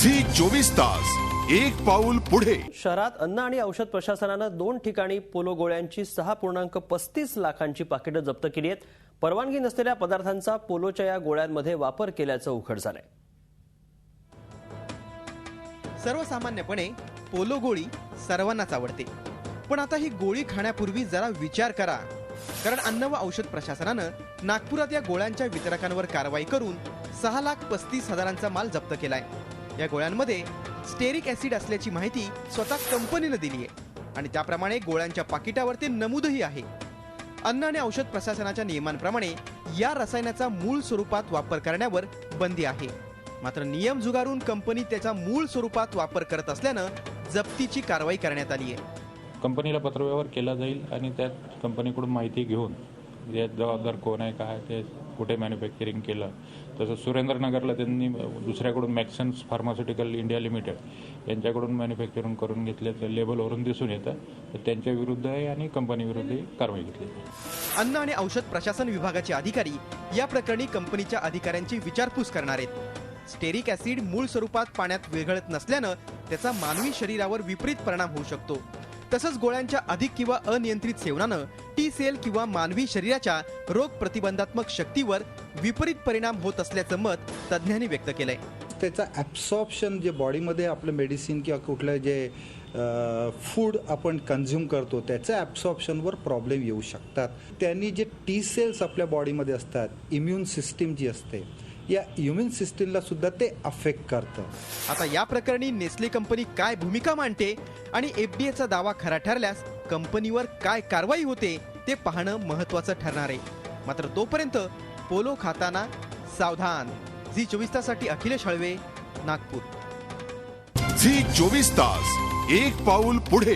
Zee 24 तास एक पाऊल पुढे। शहरात अन्न आणि औषध प्रशासनानं 2 ठिकाणी पोलो गोळ्यांची 6.35 लाखांची पाकिटं जप्त केली आहेत। परवानगी नसलेल्या पदार्थांचा पोलोच्या या गोळ्यांमध्ये वापर केल्याचं उघड झालंय। सर्वसामान्यपणे पोलो गोळी सर्वांनाच आवडते, पण आता ही गोळी खाण्यापूर्वी जरा विचार करा, कारण अन्न व औषध प्रशासनानं नागपुरात या गोळ्यांच्या वितरकांवर कारवाई करून 6,35,000चा माल जप्त केलाय। या गोळ्यांमध्ये स्टेरिक ऍसिड असल्याची माहिती स्वतः कंपनीने दिली आहे आणि त्याप्रमाणे गोळ्यांच्या पाकिटावरती नमूदही आहे। अन्न आणि औषध प्रशासनाच्या नियमांप्रमाणे या रसायनाचा मूळ स्वरूपात वापर करण्यावर बंदी आहे, मात्र नियम झुगारून कंपनी त्याचा मूळ स्वरूपात वापर करत असल्यानं जप्तीची कारवाई करण्यात आली आहे। कंपनीला पत्रव्यवहार केला जाईल आणि त्यात कंपनीकडून माहिती घेऊन यात जबाबदार कोण आहे, काय ते कुठे मॅन्युफॅक्चरिंग केलं। तसं सुरेंद्रनगरला त्यांनी दुसऱ्याकडून मॅक्सन्स फार्मास्युटिकल इंडिया लिमिटेड यांच्याकडून मॅन्युफॅक्चरिंग करून घेतल्याचं लेबलवरून दिसून येतं, तर त्यांच्या विरुद्ध आहे आणि कंपनी विरुद्ध कारवाई घेतली। अन्न आणि औषध प्रशासन विभागाचे अधिकारी या प्रकरणी कंपनीच्या अधिकाऱ्यांची विचारपूस करणार आहेत। स्टेरिक ऍसिड मूळ स्वरूपात पाण्यात विरघळत नसल्यानं त्याचा मानवी शरीरावर विपरीत परिणाम होऊ शकतो। तसंच गोळ्यांच्या अधिक किंवा अनियंत्रित सेवनानं टी सेल किंवा मानवी शरीराच्या रोग प्रतिबंधात्मक शक्तीवर विपरीत परिणाम होत असल्याचं मत तज्ज्ञांनी व्यक्त केलंय। त्याचा ॲब्सॉर्प्शन जे बॉडीमध्ये आपलं मेडिसिन किंवा कुठलं जे फूड आपण कन्झ्युम करतो त्याच्या ॲब्सॉर्प्शनवर प्रॉब्लेम येऊ शकतात। त्यांनी जे टी सेल्स आपल्या बॉडीमध्ये असतात, इम्युन सिस्टीम जी असते, या इम्युन सिस्टीमला सुद्धा ते अफेक्ट करतं। आता या प्रकरणी नेस्ले कंपनी काय भूमिका मांडते आणि एफडीएचा दावा खरा ठरल्यास कंपनीवर काय कारवाई होते ते पाहणं महत्त्वाचं ठरणार आहे। मात्र तोपर्यंत पोलो खाताना सावधान। झी 24 ताससाठी अखिलेश हळवे, नागपूर। झी 24 तास एक पाऊल पुढे।